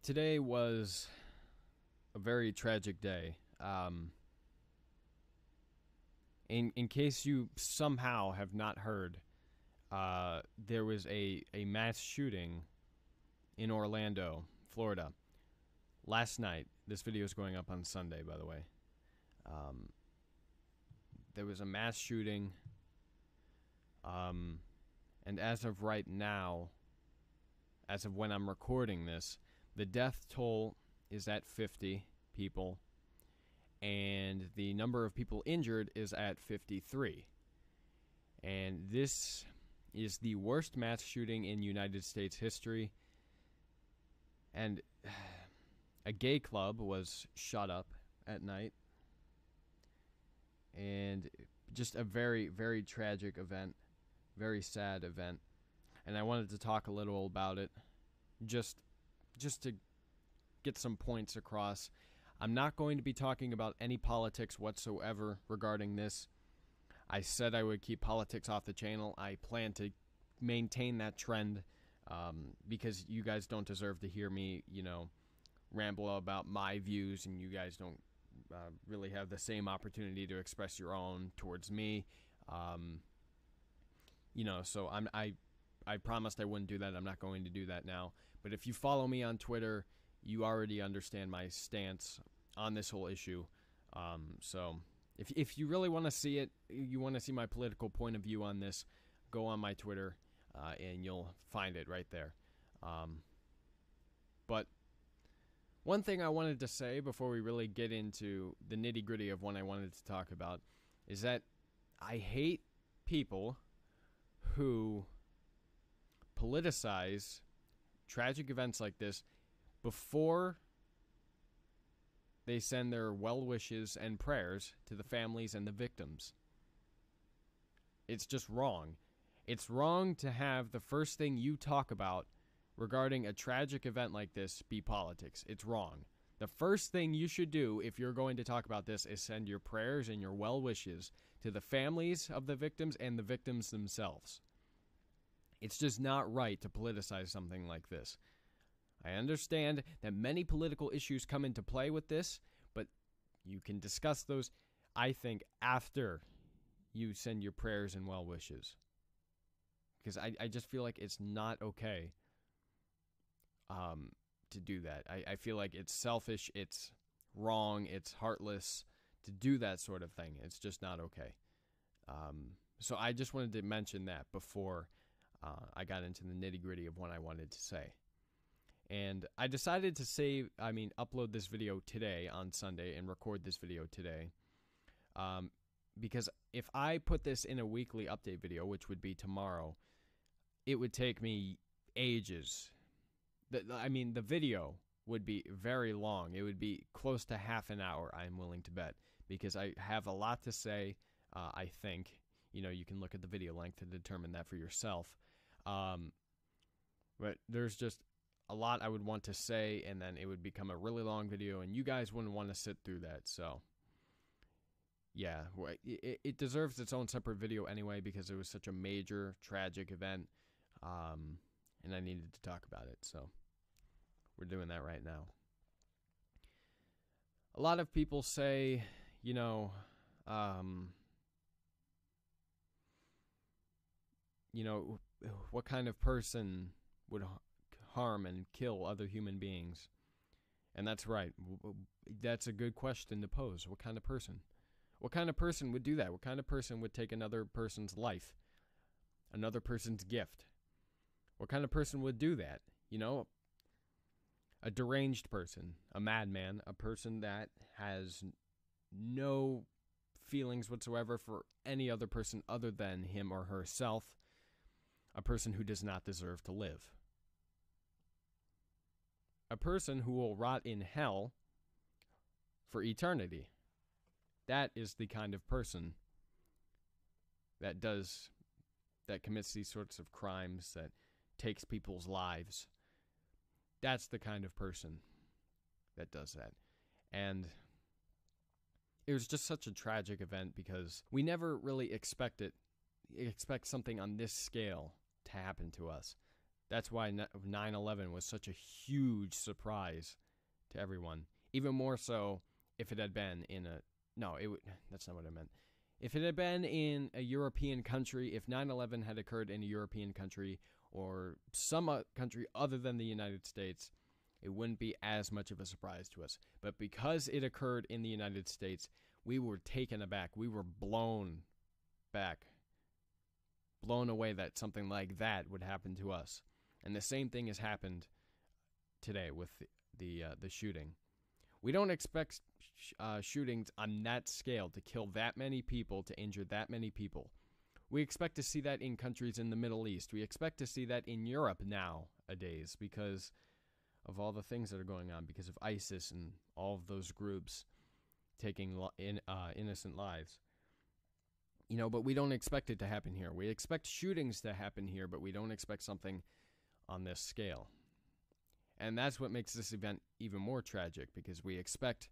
Today was a very tragic day. In case you somehow have not heard, there was a mass shooting in Orlando, Florida, last night. This video is going up on Sunday, by the way. There was a mass shooting, and as of right now, as of when I'm recording this, the death toll is at 50 people, and the number of people injured is at 53. And this is the worst mass shooting in United States history. And a gay club was shot up at night. And just a very, very tragic event, very sad event. And I wanted to talk a little about it, just to get some points across. I'm not going to be talking about any politics whatsoever regarding this. I said I would keep politics off the channel. I plan to maintain that trend because you guys don't deserve to hear me, ramble about my views, and you guys don't really have the same opportunity to express your own towards me. So I promised I wouldn't do that. I'm not going to do that now. But if you follow me on Twitter, you already understand my stance on this whole issue. So if you really want to see it, you want to see my political point of view on this, go on my Twitter, and you'll find it right there. But one thing I wanted to say before we really get into the nitty-gritty of what I wanted to talk about is that I hate people who politicize tragic events like this before they send their well wishes and prayers to the families and the victims. It's just wrong. It's wrong to have the first thing you talk about regarding a tragic event like this be politics. It's wrong. The first thing you should do if you're going to talk about this is send your prayers and your well wishes to the families of the victims and the victims themselves. It's just not right to politicize something like this. I understand that many political issues come into play with this, but you can discuss those, I think, after you send your prayers and well wishes. Because I just feel like it's not okay to do that. I feel like it's selfish, it's wrong, it's heartless to do that sort of thing. It's just not okay. So I just wanted to mention that before I got into the nitty-gritty of what I wanted to say. And I decided to upload this video today on Sunday and record this video today. Because if I put this in a weekly update video, which would be tomorrow, it would take me ages. The video would be very long. It would be close to half an hour, I'm willing to bet, because I have a lot to say, I think. You can look at the video length to determine that for yourself. But there's just a lot I would want to say, and then it would become a really long video, and you guys wouldn't want to sit through that. So, yeah, it deserves its own separate video anyway because it was such a major, tragic event, and I needed to talk about it. So, we're doing that right now. A lot of people say, what kind of person would harm and kill other human beings? And that's right. That's a good question to pose. What kind of person? What kind of person would do that? What kind of person would take another person's life? Another person's gift? What kind of person would do that? A deranged person, a madman, a person that has no feelings whatsoever for any other person other than him or herself, a person who does not deserve to live. A person who will rot in hell for eternity. That is the kind of person that commits these sorts of crimes, that takes people's lives. That's the kind of person that does that. And it was just such a tragic event because we never really expect something on this scale to happen to us. That's why 9/11 was such a huge surprise to everyone. Even more so if it had been in a... No, that's not what I meant. If it had been in a European country, if 9/11 had occurred in a European country or some country other than the United States, it wouldn't be as much of a surprise to us. But because it occurred in the United States, we were taken aback. We were blown back, blown away that something like that would happen to us. And the same thing has happened today with the shooting. We don't expect shootings on that scale to kill that many people, to injure that many people. We expect to see that in countries in the Middle East. We expect to see that in Europe nowadays because of all the things that are going on, because of ISIS and all of those groups taking innocent lives. You know, but we don't expect it to happen here. We expect shootings to happen here, but we don't expect something on this scale. And that's what makes this event even more tragic, because we expect,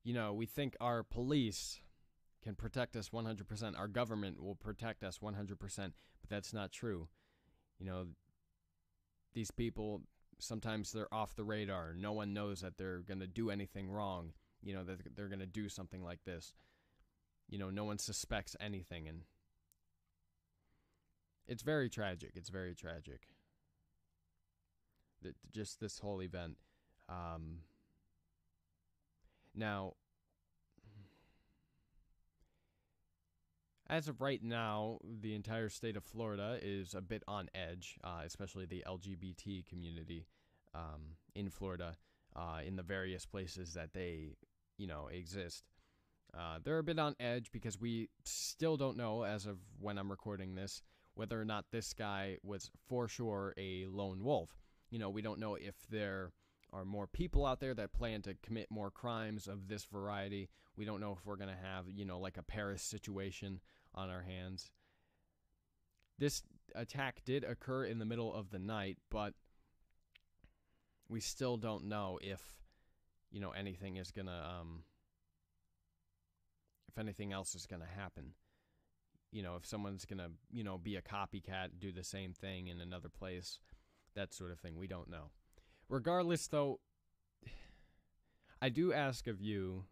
we think our police can protect us 100%. Our government will protect us 100%, but that's not true. These people, sometimes they're off the radar. No one knows that they're going to do anything wrong, that they're going to do something like this. No one suspects anything, and it's very tragic. It's very tragic. Just this whole event. Now, as of right now, the entire state of Florida is a bit on edge, especially the LGBT community in Florida, in the various places that they, exist. They're a bit on edge because we still don't know, as of when I'm recording this, whether or not this guy was for sure a lone wolf. We don't know if there are more people out there that plan to commit more crimes of this variety. We don't know if we're going to have, like a Paris situation on our hands. This attack did occur in the middle of the night, but we still don't know if, anything is going to, if anything else is going to happen. If someone's going to, be a copycat, do the same thing in another place, that sort of thing. We don't know. Regardless, though, I do ask of you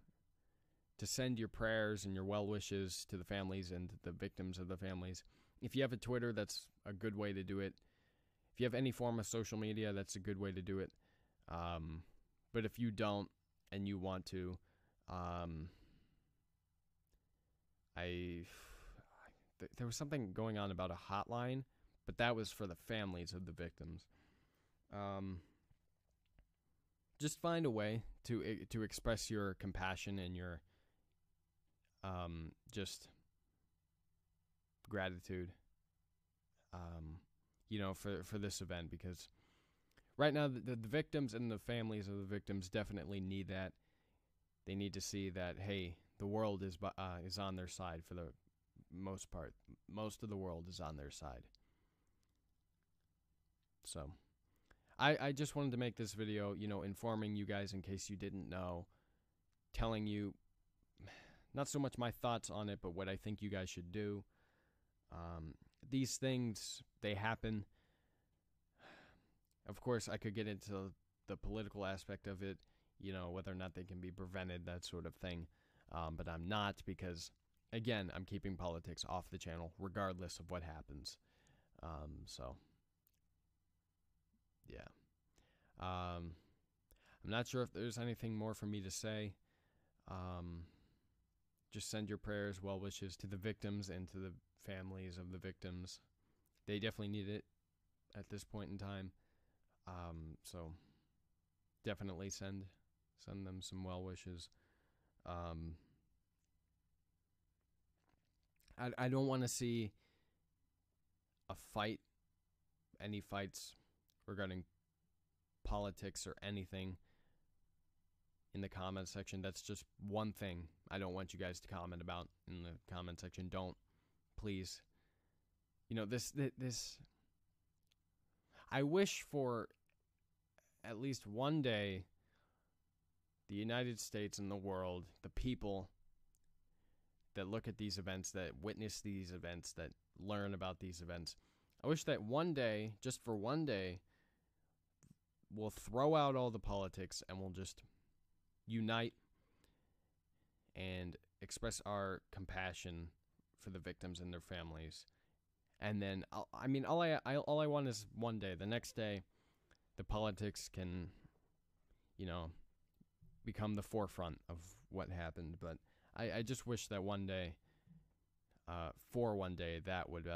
to send your prayers and your well wishes to the families and to the victims of the families. If you have a Twitter, that's a good way to do it. If you have any form of social media, that's a good way to do it. But if you don't and you want to, there was something going on about a hotline, but that was for the families of the victims. Just find a way to express your compassion and your just gratitude, for this event, because right now the victims and the families of the victims definitely need that. They need to see that, hey, the world is on their side for the most part. Most of the world is on their side. So I just wanted to make this video, informing you guys in case you didn't know, telling you not so much my thoughts on it, but what I think you guys should do. These things, they happen. Of course, I could get into the political aspect of it, whether or not they can be prevented, that sort of thing. But I'm not, because, again, I'm keeping politics off the channel, regardless of what happens. So, yeah. I'm not sure if there's anything more for me to say. Just send your prayers, well wishes to the victims and to the families of the victims. They definitely need it at this point in time. So definitely send them some well wishes. I don't want to see a fight, any fights regarding politics or anything in the comment section. That's just one thing I don't want you guys to comment about in the comment section. Don't, please. This I wish for at least one day the United States and the world, the people that look at these events, that witness these events, that learn about these events, I wish that one day, just for one day, we'll throw out all the politics and we'll just unite and express our compassion for the victims and their families. And then, all I want is one day. The next day, the politics can, become the forefront of what happened. But I just wish that one day, for one day, that would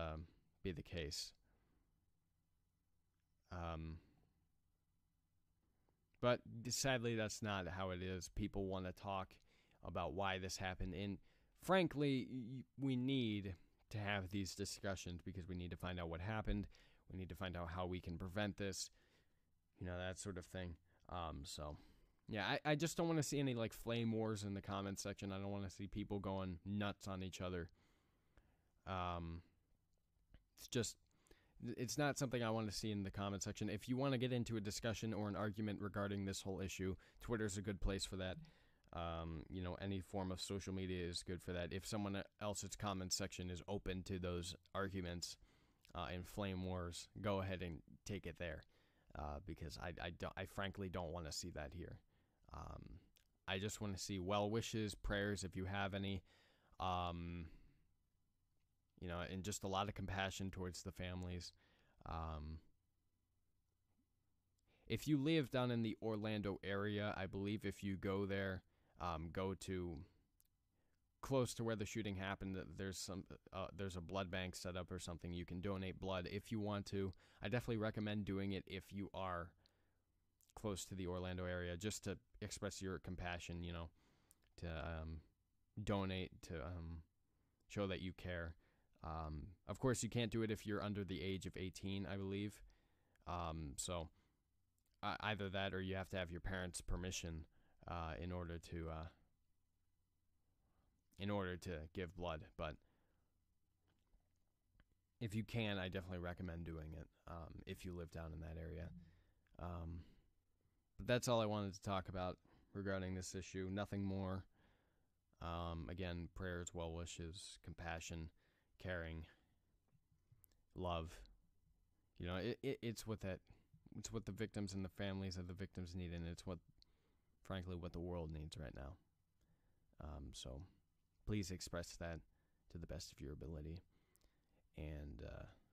be the case. But sadly, that's not how it is. People want to talk about why this happened. And frankly, we need to have these discussions because we need to find out what happened. We need to find out how we can prevent this, that sort of thing. Yeah, I just don't want to see any flame wars in the comments section. I don't want to see people going nuts on each other. It's not something I want to see in the comment section. If you want to get into a discussion or an argument regarding this whole issue, Twitter's a good place for that. Any form of social media is good for that. If someone else's comment section is open to those arguments and flame wars, go ahead and take it there. Because I frankly don't want to see that here. I just want to see well wishes, prayers, if you have any, and just a lot of compassion towards the families. If you live down in the Orlando area, I believe if you go there, go to close to where the shooting happened, there's a blood bank set up or something. You can donate blood if you want to. I definitely recommend doing it if you are close to the Orlando area, just to express your compassion, to donate, to show that you care. Of course, you can't do it if you're under the age of 18, I believe. So either that or you have to have your parents' permission in order to give blood. But if you can, I definitely recommend doing it if you live down in that area. But that's all I wanted to talk about regarding this issue. Nothing more. Again, prayers, well wishes, compassion, caring, love. It's what the victims and the families of the victims need, and it's frankly what the world needs right now. So please express that to the best of your ability, and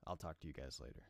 I'll talk to you guys later.